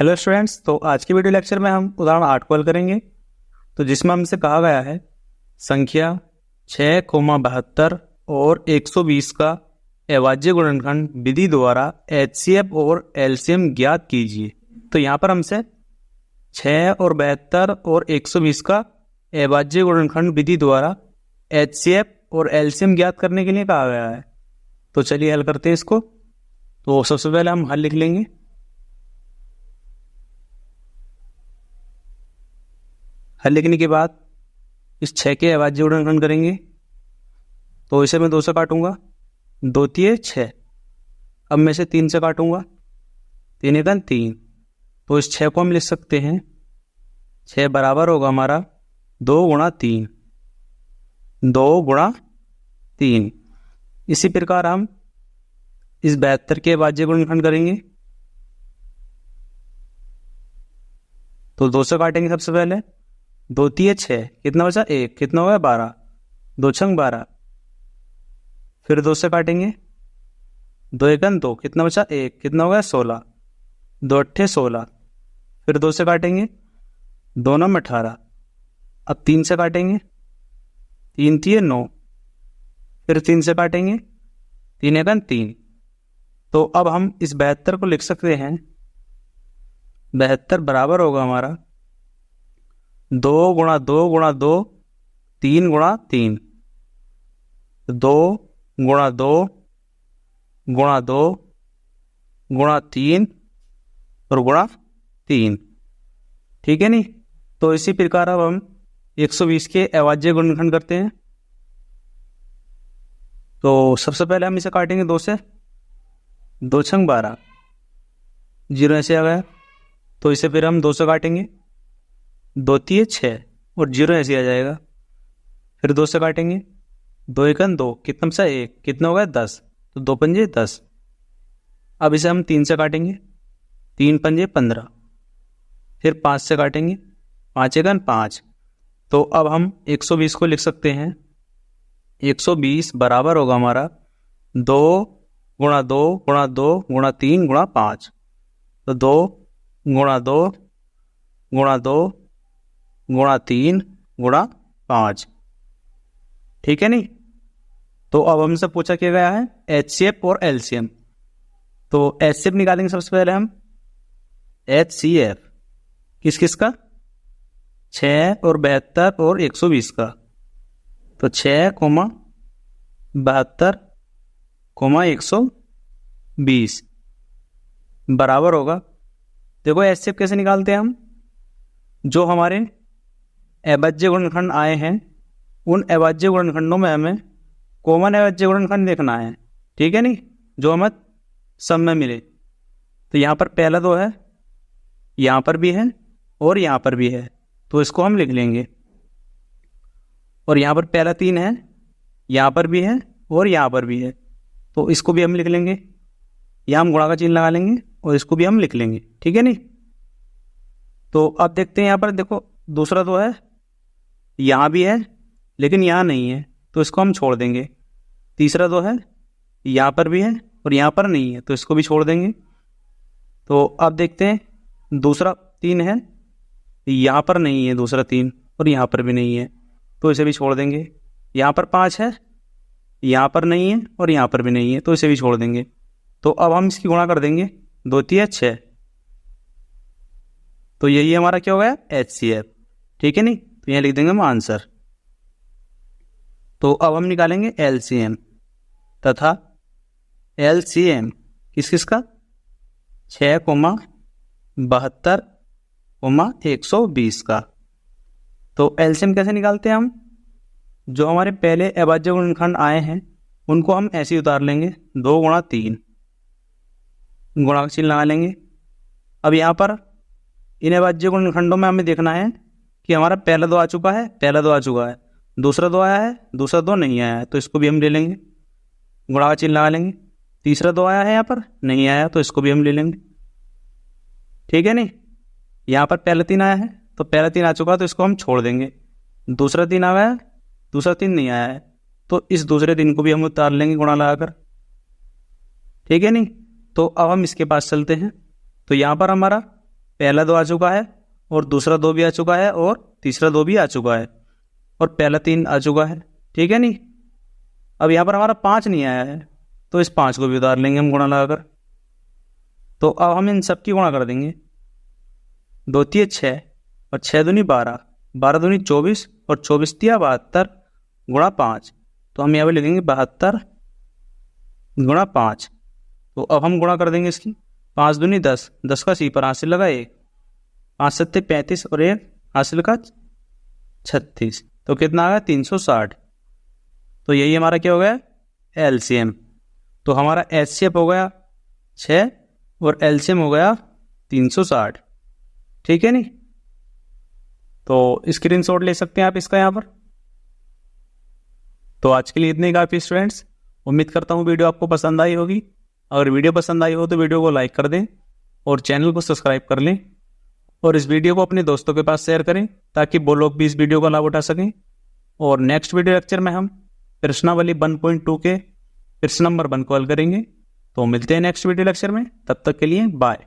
Hello students, तो आज की वीडियो लेक्चर में हम उदाहरण 8 को हल करेंगे। तो जिसमें हमसे कहा गया है संख्या 6,72 और 120 का अभाज्य गुणनखंड विधि द्वारा एचसीएफ और एलसीएम ज्ञात कीजिए। तो यहाँ पर हमसे 6 और 72 और 120 का अभाज्य गुणनखंड विधि द्वारा एचसीएफ और एलसीएम ज्ञात करने के लिए कहा गया है। तो चलिए हल करते हैं इसको। तो सबसे पहले हम हल लिख लेंगे। हल लिखने के बाद इस 6 के अभाज्य गुणनखंड करेंगे। तो इसे मैं 2 से काटूंगा, 2 तिये 6। अब मैं इसे 3 से काटूंगा, 3 एकम 3। तो इस 6 को हम लिख सकते हैं 6 बराबर होगा हमारा 2 गुणा 3, 2 गुणा 3। इसी प्रकार हम इस 72 के अभाज्य गुणनखंड करेंगे। तो 2 से काटेंगे सबसे पहले, 2 तिये 6, कितना बचा 1, कितना होगा 12, 2 छंग 12। फिर 2 से काटेंगे, 2 एकम 2, कितना बचा 1, कितना होगा 16, 2 अट्ठे 16। फिर 2 से काटेंगे, 2 नम 18। अब 3 से काटेंगे, 3 तिये 9। फिर 3 से काटेंगे, 3 एकम 3। तो अब हम इस 72 को लिख सकते हैं, 72 बराबर होगा हमारा 2 गुणा 2 गुणा 2, 3 गुणा 3। 2 गुणा 2 गुणा 2 गुणा 3 और गुणा 3। ठीक है नहीं। तो इसी प्रकार अब हम 120 के अभाज्य गुणनखंड करते हैं। तो सबसे पहले हम इसे काटेंगे 2 से, 2 छंग 12, 0 ऐसे आ गया। तो इसे फिर हम 2 से काटेंगे, 2 तिये 6 और 0 ऐसे आ जाएगा। फिर 2 से काटेंगे, 2 एकम 2, कितना बचा 1, कितना होगा 10, तो 2 पंजे 10। अब इसे हम 3 से काटेंगे, 3 पंजे 15। फिर 5 से काटेंगे, 5 एकम 5। तो अब हम 120 को लिख सकते हैं, 120 बराबर होगा हमारा 2 गुणा 2 गुणा 2 गुणा 3 गुणा 5। तो 2 गुणा 2 गुणा 2 गुणा 3 गुणा 5। ठीक है नहीं। तो अब हमसे पूछा क्या गया है एचसीएफ और एलसीएम। तो एचसीएफ निकालेंगे सबसे पहले हम, एचसीएफ किस किस का, 6 और 72 और 120 का। तो 6, 72, 120 बराबर होगा, देखो एचसीएफ कैसे निकालते हैं हम, जो हमारे अभाज्य गुणनखंड आए हैं उन अभाज्य गुणनखंडों में हमें कॉमन अभाज्य गुणनखंड देखना है। ठीक है नहीं, जो हमें सब में मिले। तो यहाँ पर पहला 2 है, यहाँ पर भी है और यहाँ पर भी है, तो इसको हम लिख लेंगे। और यहाँ पर पहला 3 है, यहाँ पर भी है और यहाँ पर भी है, तो इसको भी हम लिख लेंगे। यहाँ हम गुणा का चिन्ह लगा लेंगे और इसको भी हम लिख लेंगे। ठीक है नहीं। तो अब देखते हैं यहाँ पर, देखो दूसरा 2 है, यहाँ भी है लेकिन यहाँ नहीं है, तो इसको हम छोड़ देंगे। तीसरा 2 है, यहाँ पर भी है और यहाँ पर नहीं है, तो इसको भी छोड़ देंगे। तो अब देखते हैं दूसरा 3 है, यहाँ पर नहीं है दूसरा 3 और यहाँ पर भी नहीं है, तो इसे भी छोड़ देंगे। यहाँ पर 5 है, यहाँ पर नहीं है और यहाँ पर भी नहीं है, तो इसे भी छोड़ देंगे। तो अब हम इसकी गुणा कर देंगे, 2 तिये 6। तो यही हमारा क्या हो गया एचसीएफ। ठीक है नहीं। तो यहाँ लिख देंगे हम आंसर। तो अब हम निकालेंगे एलसीएम तथा एलसीएम किस किस का, 6, 72, 120 का। तो एलसीएम कैसे निकालते हैं हम, जो हमारे पहले अभाज्य गुणनखंड आए हैं उनको हम ऐसे ही उतार लेंगे, 2 गुणा 3, गुणा का चिन्ह लगा लेंगे। अब यहाँ पर इन अभाज्य गुणनखंडों में हमें देखना है कि हमारा पहला 2 आ चुका है, पहला 2 आ चुका है, दूसरा 2 आया है, दूसरा 2 नहीं आया है, तो इसको भी हम ले लेंगे, गुणा का चिन्ह लगा लेंगे। तीसरा 2 आया है, यहाँ पर नहीं आया, तो इसको भी हम ले लेंगे। ठीक है नहीं। यहाँ पर पहला 3 आया है, तो पहला 3 आ चुका है, तो इसको हम छोड़ देंगे। दूसरा 3 आया है, दूसरा 3 नहीं आया है, तो इस दूसरे 3 को भी हम उतार लेंगे गुणा लगाकर। ठीक है नहीं। तो अब हम इसके पास चलते हैं। तो यहाँ पर हमारा पहला 2 आ चुका है और दूसरा 2 भी आ चुका है और तीसरा 2 भी आ चुका है और पहला 3 आ चुका है, ठीक है नहीं। अब यहाँ पर हमारा 5 नहीं आया है तो इस 5 को भी उतार लेंगे हम गुणा लगाकर। तो अब हम इन सब की गुणा कर देंगे, 2 तिया 6 और 6 दूनी 12, 12 दूनी 24 और 24 तिया 72 गुणा 5। तो हम यहाँ पर लिखेंगे 72 गुणा 5। तो अब हम गुणा कर देंगे इसकी, 5 दूनी 10, 10 का सीपर हासिल लगा 1, 5 सत्ते 35 और 1 हासिल का 36। तो कितना आ गया 360। तो यही हमारा क्या हो गया एलसीएम। तो हमारा एचसीएफ हो गया 6 और एलसीएम हो गया 360, ठीक है नहीं। तो स्क्रीनशॉट ले सकते हैं आप इसका यहाँ पर। तो आज के लिए इतने ही काफ़ी स्टूडेंट्स। उम्मीद करता हूँ वीडियो आपको पसंद आई होगी। अगर वीडियो पसंद आई हो तो वीडियो को लाइक कर दें और चैनल को सब्सक्राइब कर लें और इस वीडियो को अपने दोस्तों के पास शेयर करें ताकि वो लोग भी इस वीडियो का लाभ उठा सकें। और नेक्स्ट वीडियो लेक्चर में हम प्रश्नावली 1.2 के प्रश्न नंबर 1 को हल करेंगे। तो मिलते हैं नेक्स्ट वीडियो लेक्चर में, तब तक के लिए बाय।